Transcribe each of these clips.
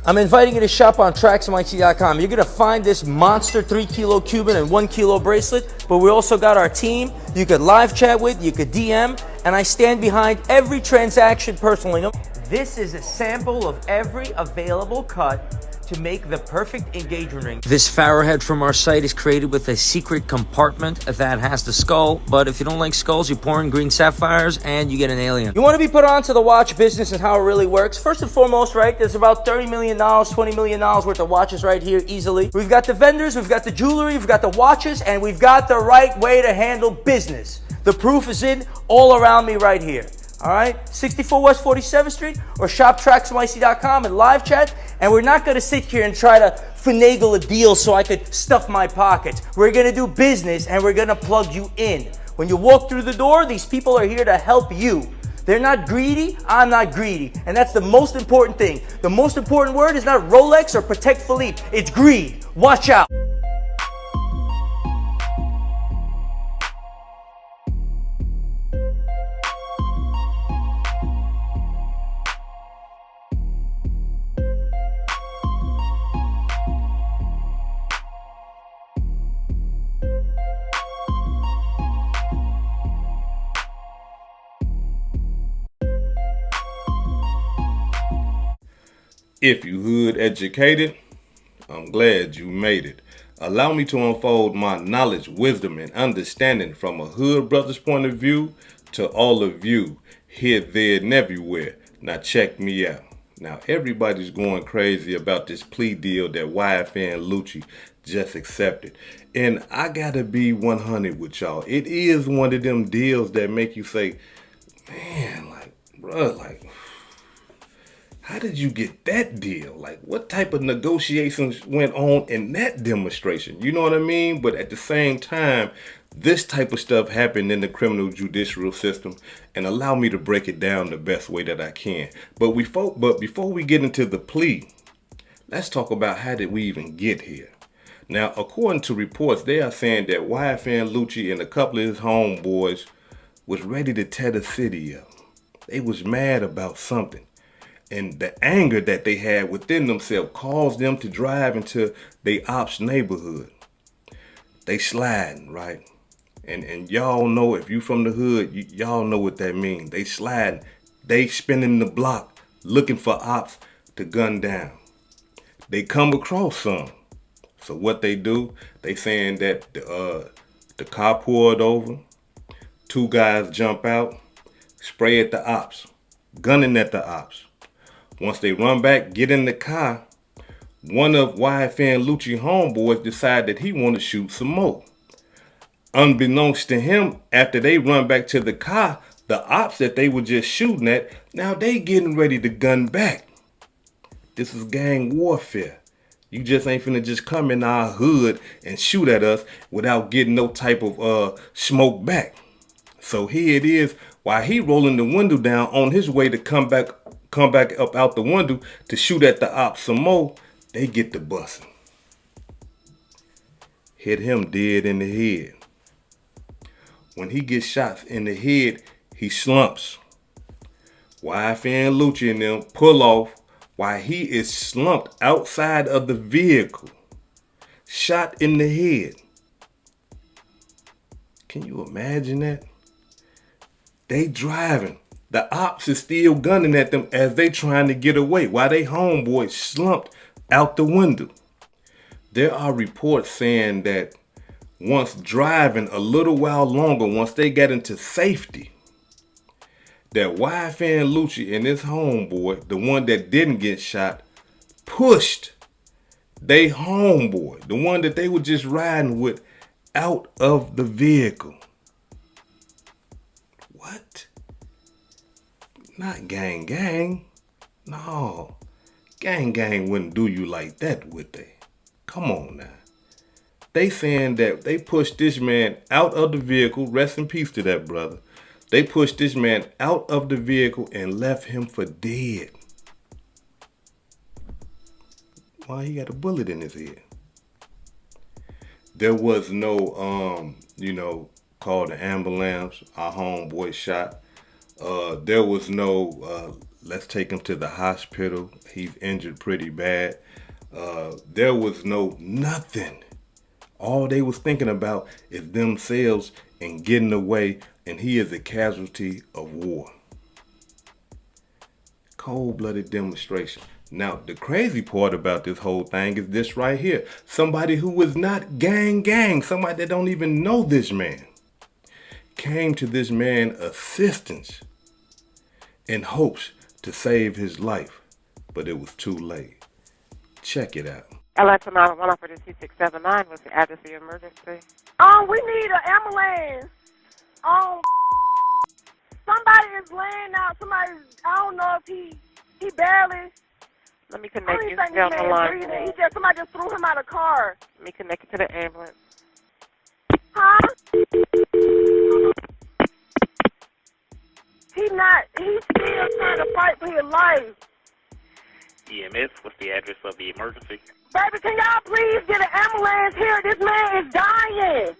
I'm inviting you to shop on TracksMyT.com. You're gonna find this monster 3-kilo Cuban and 1-kilo bracelet, but we also got our team you could live chat with, you could DM, and I stand behind every transaction personally. This is a sample of every available cut to make the perfect engagement ring. This Pharaoh from our site is created with a secret compartment that has the skull, but if you don't like skulls, you pour in green sapphires and you get an alien. You want to be put on to the watch business and how it really works. First and foremost, right, there's about $30 million, $20 million worth of watches right here easily. We've got the vendors, we've got the jewelry, we've got the watches, and we've got the right way to handle business. The proof is in all around me right here. All right, 64 West 47th Street, or shop TracksMyT.com and live chat. And we're not going to sit here and try to finagle a deal so I could stuff my pockets. We're going to do business and we're going to plug you in. When you walk through the door, these people are here to help you. They're not greedy, I'm not greedy. And that's the most important thing. The most important word is not Rolex or Patek Philippe. It's greed. Watch out. If you hood educated, I'm glad you made it. Allow me to unfold my knowledge, wisdom, and understanding from a hood brother's point of view to all of you here, there, and everywhere. Now check me out. Now everybody's going crazy about this plea deal that YFN Lucci just accepted. And I gotta be 100 with y'all. It is one of them deals that make you say, man, like, bruh, like, how did you get that deal? Like, what type of negotiations went on in that demonstration? You know what I mean? But at the same time, this type of stuff happened in the criminal judicial system, and allow me to break it down the best way that I can. But before we get into the plea, let's talk about how did we even get here. Now, according to reports, they are saying that YFN Lucci and a couple of his homeboys was ready to tear the city up. They was mad about something. And the anger that they had within themselves caused them to drive into their ops neighborhood. They sliding, right? And y'all know, if you from the hood, y'all know what that means. They sliding. They spinning the block looking for ops to gun down. They come across some. So what they do, they saying that the car pulled over. Two guys jump out, spray at the ops, gunning at the ops. Once they run back, get in the car, one of YFN Lucci homeboys decide that he want to shoot some more. Unbeknownst to him, after they run back to the car, the ops that they were just shooting at, now they getting ready to gun back. This is gang warfare. You just ain't finna just come in our hood and shoot at us without getting no type of smoke back. So here it is, while he rolling the window down on his way to come back up out the window to shoot at the ops some more, they get the busting. Hit him dead in the head. When he gets shot in the head, he slumps. YFN Lucci and them pull off while he is slumped outside of the vehicle, shot in the head. Can you imagine that? They driving. The ops is still gunning at them as they trying to get away while they homeboy slumped out the window. There are reports saying that once driving a little while longer, once they got into safety, that YFN Lucci and his homeboy, the one that didn't get shot, pushed they homeboy, the one that they were just riding with, out of the vehicle. What? Not gang gang. No. Gang wouldn't do you like that, would they? Come on now. They saying that they pushed this man out of the vehicle. Rest in peace to that brother. They pushed this man out of the vehicle and left him for dead. Why he got a bullet in his head? There was no, call the ambulance. Our homeboy shot. There was no Let's take him to the hospital. He's injured pretty bad. There was nothing. All they was thinking about is themselves and getting away, and he is a casualty of war. Cold-blooded demonstration. Now, the crazy part about this whole thing is this right here. Somebody who was not gang, somebody that don't even know this man, came to this man assistance in hopes to save his life, but it was too late. Check it out. Atlanta 911 for the 2679. What's the address of your emergency? We need an ambulance. Somebody is laying out. Somebody, I don't know if he barely. Let me I connect don't you. even think Stay on this the man's line. breathing. Somebody just threw him out of the car. Let me connect you to the ambulance. Huh? He's still trying to fight for his life. EMS, what's the address of the emergency? Baby, can y'all please get an ambulance here? This man is dying.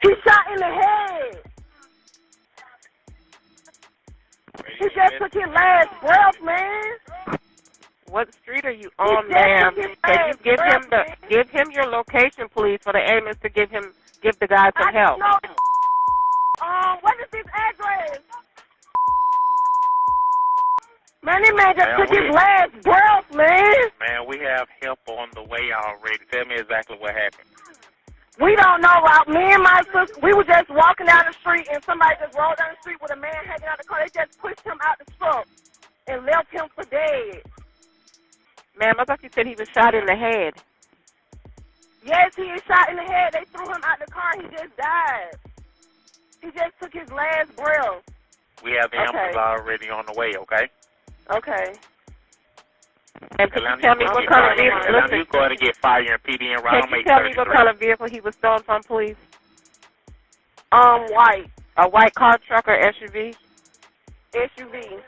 He's shot in the head. He just took his last breath, man. What street are you on, ma'am? Can you give him your location, please, for the ambulance to give the guy some help? No. What is this address? Man, this man just took his last breath, man. Man, we have help on the way already. Tell me exactly what happened. We don't know. Me and my sister, we were just walking down the street, and somebody just rolled down the street with a man hanging out the car. They just pushed him out the truck and left him for dead. Ma'am, I thought you said he was shot in the head. Yes, he is shot in the head. They threw him out the car. He just died. He just took his last breath. We have the ambulance already on the way, okay? Okay. And can you tell me what kind of vehicle? Listen, you go ahead and get fire and PD and round. Can you tell me what kind of vehicle he was stolen from, please? White. A white car, truck, or SUV? SUV.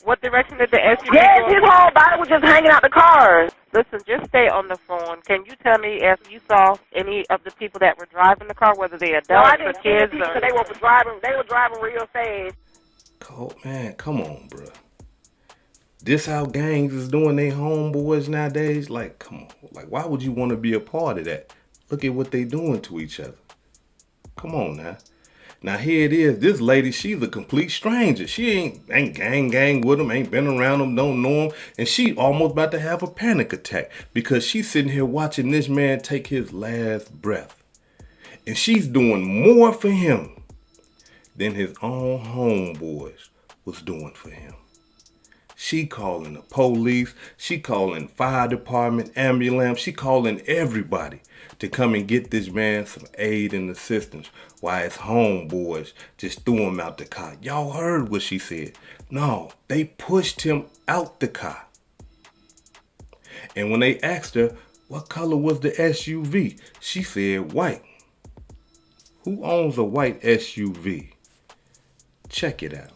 What direction did the SUV Yes, go? his whole body was just hanging out the car. Listen, just stay on the phone. Can you tell me if you saw any of the people that were driving the car, whether they adults No, I or didn't see kids? the people. They were driving real fast. Man, come on, bro. This how gangs is doing their homeboys nowadays? Like, come on. Like, why would you want to be a part of that? Look at what they doing to each other. Come on now. Now here it is. This lady, she's a complete stranger. She ain't gang with him, ain't been around him, don't know him. And she almost about to have a panic attack because she's sitting here watching this man take his last breath. And she's doing more for him than his own homeboys was doing for him. She calling the police, she calling fire department, ambulance, she calling everybody to come and get this man some aid and assistance while his homeboys just threw him out the car. Y'all heard what she said. No, they pushed him out the car. And when they asked her, what color was the SUV? She said white. Who owns a white SUV? Check it out.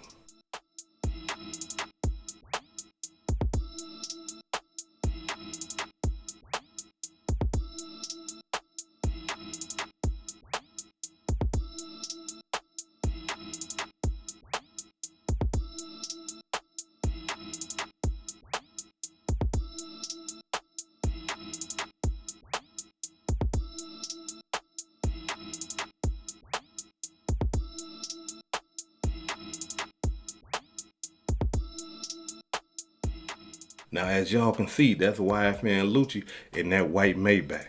Now, as y'all can see, that's YFN Lucci in that white Maybach.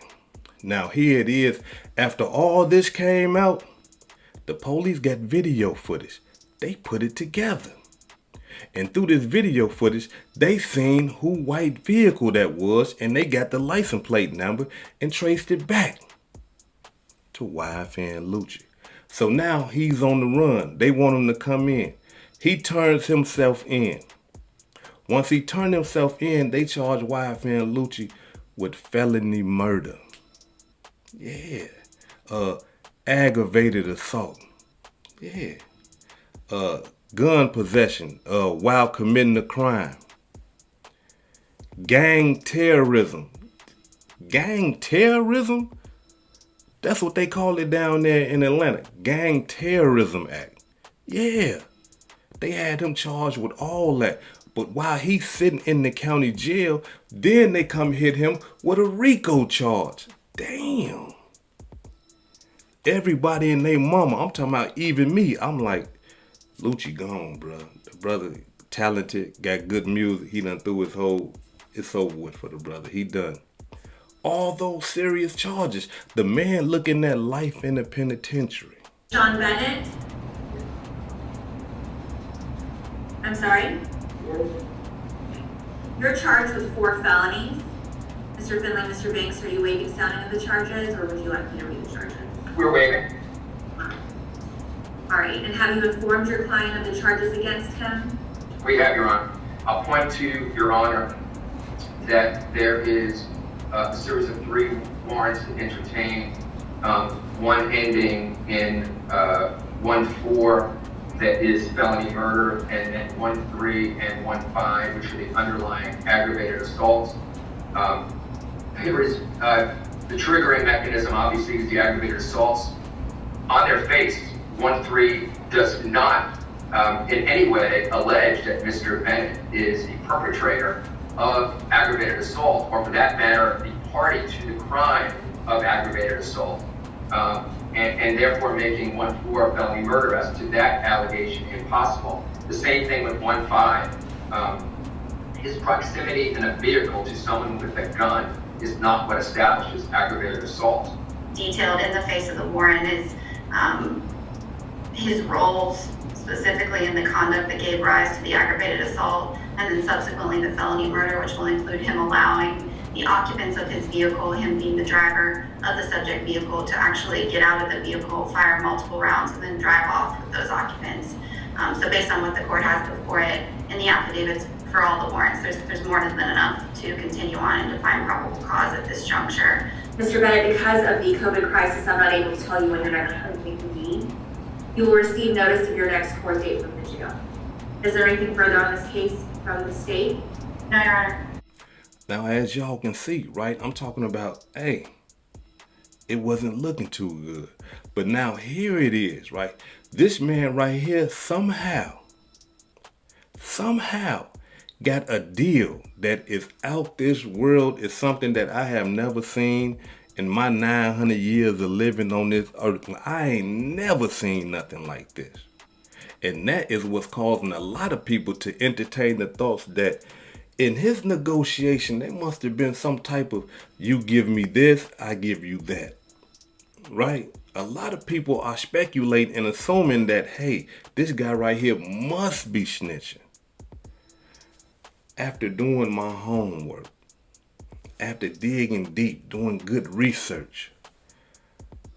Now, here it is. After all this came out, the police got video footage. They put it together. And through this video footage, they seen who white vehicle that was, and they got the license plate number and traced it back to YFN Lucci. So now he's on the run. They want him to come in. He turns himself in. Once he turned himself in, they charged YFN Lucci with felony murder. Yeah. Aggravated assault. Yeah. Gun possession while committing a crime. Gang terrorism. Gang terrorism? That's what they call it down there in Atlanta. Gang Terrorism Act. Yeah. They had him charged with all that. But while he's sitting in the county jail, then they come hit him with a RICO charge. Damn. Everybody and their mama, I'm talking about even me, I'm like, Lucci gone, bro. The brother talented, got good music. He done threw his whole, it's over with for the brother. He done. All those serious charges. The man looking at life in the penitentiary. Sean Bennett. I'm sorry? You're charged with 4 felonies. Mr. Finley, Mr. Banks, are you waiving sounding of the charges, or would you like me to read the charges? We're waiving. All right, and have you informed your client of the charges against him? We have, Your Honor. I'll point to Your Honor that there is a series of 3 warrants to entertain, one ending in 1-4 that is felony murder, and then 1-3 and 1-5, which are the underlying aggravated assaults. Here is the triggering mechanism, obviously, is the aggravated assaults. On their face, 1-3 does not in any way allege that Mr. Bennett is the perpetrator of aggravated assault, or for that matter, the party to the crime of aggravated assault, and therefore making 1-4 felony murder as to that allegation impossible. The same thing with 1-5. His proximity in a vehicle to someone with a gun is not what establishes aggravated assault. Detailed in the face of the warrant is his roles, specifically in the conduct that gave rise to the aggravated assault, and then subsequently the felony murder, which will include him allowing the occupants of his vehicle, him being the driver of the subject vehicle, to actually get out of the vehicle, fire multiple rounds, and then drive off with those occupants. So based on what the court has before it in the affidavits for all the warrants, there's more than enough to continue on and to find probable cause at this juncture. Mr. Bennett, because of the COVID crisis, I'm not able to tell you when your next court date will be. You will receive notice of your next court date from the jail. Is there anything further on this case from the state? No, Your Honor. Now, as y'all can see, right, I'm talking about, hey, it wasn't looking too good. But now here it is, right? This man right here somehow got a deal that is out this world. Is something that I have never seen in my 900 years of living on this earth. I ain't never seen nothing like this. And that is what's causing a lot of people to entertain the thoughts that in his negotiation, there must have been some type of, you give me this, I give you that, right? A lot of people are speculating and assuming that, hey, this guy right here must be snitching. After doing my homework, after digging deep, doing good research,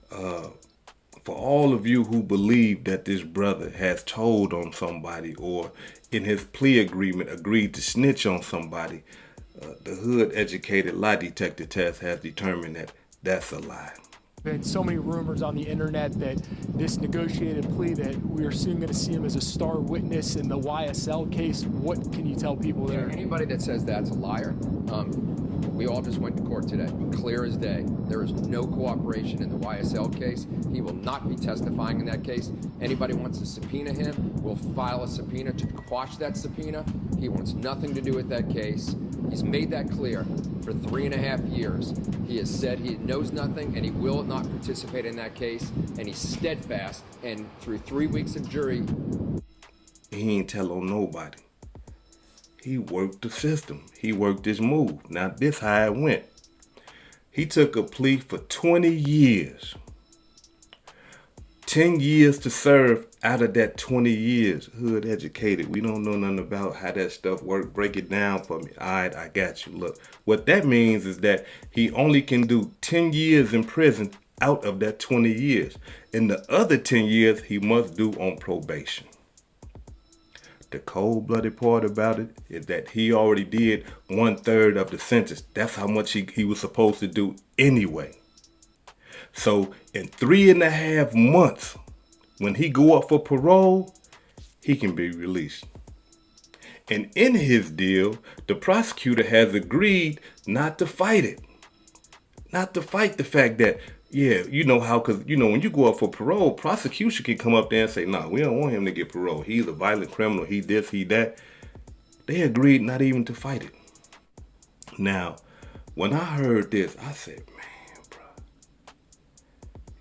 for all of you who believe that this brother has told on somebody or in his plea agreement agreed to snitch on somebody, the hood educated lie detector test has determined that that's a lie. Been so many rumors on the internet that this negotiated plea, that we are soon going to see him as a star witness in the YSL case. What can you tell people there? Anybody that says that's a liar, we all just went to court today, clear as day. There is no cooperation in the YSL case. He will not be testifying in that case. Anybody wants to subpoena him, we'll file a subpoena to quash that subpoena. He wants nothing to do with that case. He's made that clear for 3.5 years. He has said he knows nothing and he will not participate in that case, and he's steadfast, and through 3 weeks of jury, he ain't tell on nobody. He worked the system. He worked his move. Now this how it went. He took a plea for 20 years. 10 years to serve out of that 20 years. Hood educated. We don't know nothing about how that stuff works. Break it down for me. All right, I got you. Look, what that means is that he only can do 10 years in prison out of that 20 years. And the other 10 years he must do on probation. The cold-blooded part about it is that he already did 1/3 of the sentence. That's how much he was supposed to do anyway. So in 3.5 months, when he go up for parole, he can be released. And in his deal, the prosecutor has agreed not to fight it. Not to fight the fact that, Yeah, you know how, because, you know, when you go up for parole, prosecution can come up there and say, nah, we don't want him to get parole. He's a violent criminal. He this, he that. They agreed not even to fight it. Now, when I heard this, I said, man, bro,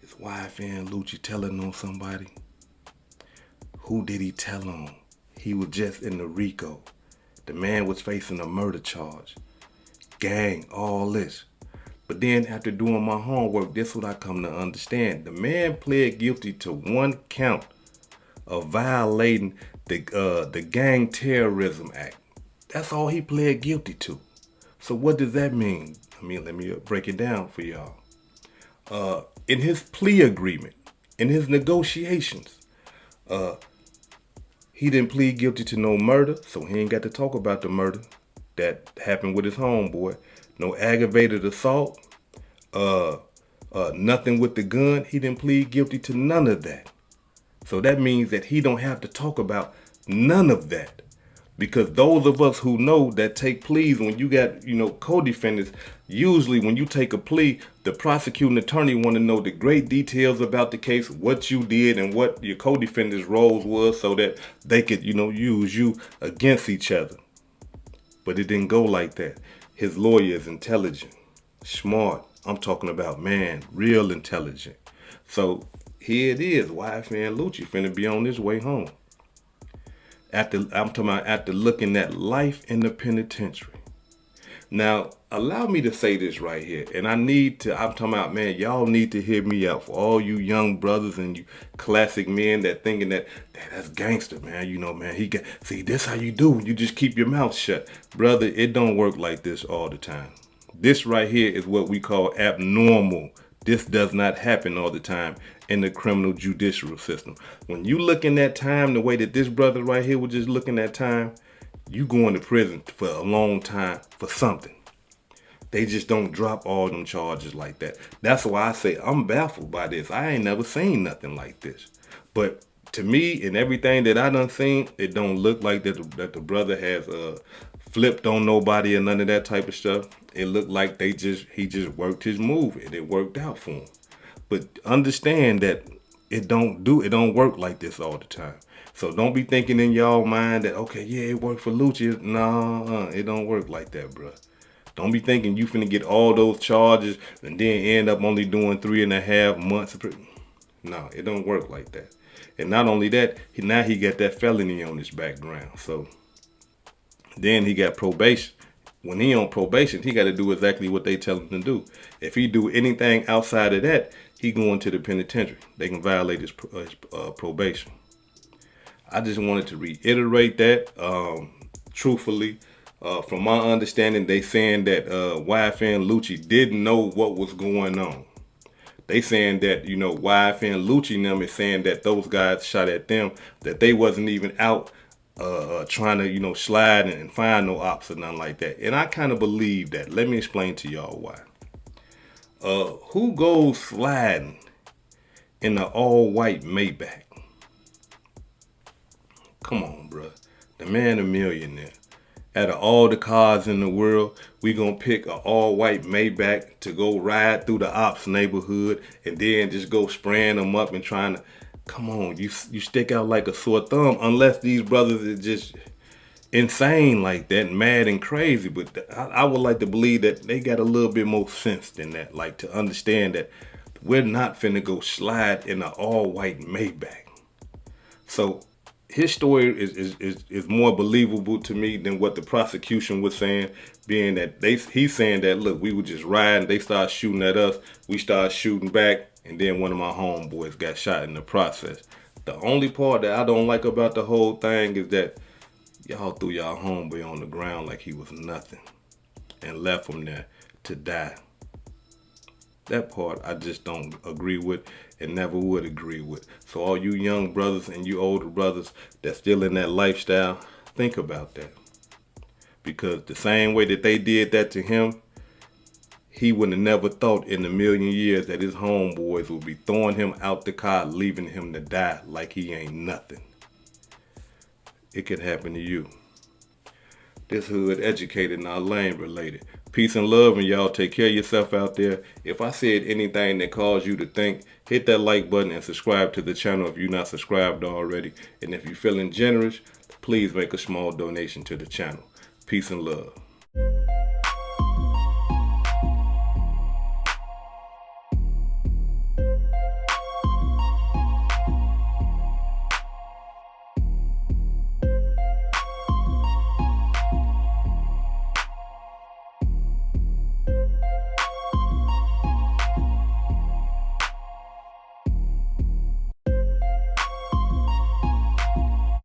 is YFN Lucci telling on somebody? Who did he tell on? He was just in the RICO. The man was facing a murder charge. Gang, all this. But then after doing my homework, this is what I come to understand. The man pled guilty to 1 count of violating the Gang Terrorism Act. That's all he pled guilty to. So what does that mean? I mean, let me break it down for y'all. In his plea agreement, in his negotiations, he didn't plead guilty to no murder, so he ain't got to talk about the murder that happened with his homeboy. No aggravated assault, nothing with the gun. He didn't plead guilty to none of that. So that means that he don't have to talk about none of that. Because those of us who know that take pleas, when you got, you know, co-defendants, usually when you take a plea, the prosecuting attorney want to know the great details about the case, what you did and what your co-defendant's roles was, so that they could, you know, use you against each other. But it didn't go like that. His lawyer is intelligent, smart. I'm talking about, man, real intelligent. So here it is, YFN Lucci finna be on his way home. I'm talking about after looking at life in the penitentiary. Now, allow me to say this right here. And I'm talking about, man, y'all need to hear me out. For all you young brothers and you classic men that thinking that's gangster, man. You know, man, see, this how you do. You just keep your mouth shut. Brother, it don't work like this all the time. This right here is what we call abnormal. This does not happen all the time in the criminal judicial system. When you looking at time the way that this brother right here was just looking at time, you going to prison for a long time for something. They just don't drop all them charges like that. That's why I say I'm baffled by this. I ain't never seen nothing like this. But to me, and everything that I done seen, it don't look like that the brother has flipped on nobody or none of that type of stuff. It looked like he just worked his move and it worked out for him. But understand that it don't work like this all the time. So don't be thinking in y'all mind that, okay, yeah, it worked for Lucci. No, it don't work like that, bro. Don't be thinking you finna get all those charges and then end up only doing 3.5 months. No, it don't work like that. And not only that, now he got that felony on his background. So then he got probation. When he on probation, he got to do exactly what they tell him to do. If he do anything outside of that, he going to the penitentiary. They can violate his probation. I just wanted to reiterate that. Truthfully, from my understanding, they saying that YFN Lucci didn't know what was going on. They saying that, you know, YFN Lucci and them is saying that those guys shot at them, that they wasn't even out trying to, you know, slide and find no ops or nothing like that. And I kind of believe that. Let me explain to y'all why. Who goes sliding in the all-white Maybach? Come on, bro. The man a millionaire. Out of all the cars in the world, we gonna pick an all-white Maybach to go ride through the ops neighborhood and then just go spraying them up and trying to... Come on, you stick out like a sore thumb, unless these brothers are just insane like that, mad and crazy. But I would like to believe that they got a little bit more sense than that, like to understand that we're not finna go slide in an all-white Maybach. So his story is more believable to me than what the prosecution was saying, being that he's saying that, look, we were just riding, they started shooting at us, we started shooting back, and then one of my homeboys got shot in the process. The only part that I don't like about the whole thing is that y'all threw y'all homeboy on the ground like he was nothing and left him there to die. That part I just don't agree with and never would agree with. So all you young brothers and you older brothers that's still in that lifestyle, think about that. Because the same way that they did that to him, he would have never thought in a million years that his homeboys would be throwing him out the car, leaving him to die like he ain't nothing. It could happen to you. This hood educated, not lame related. Peace and love, and y'all take care of yourself out there. If I said anything that caused you to think, hit that like button and subscribe to the channel if you're not subscribed already. And if you're feeling generous, please make a small donation to the channel. Peace and love.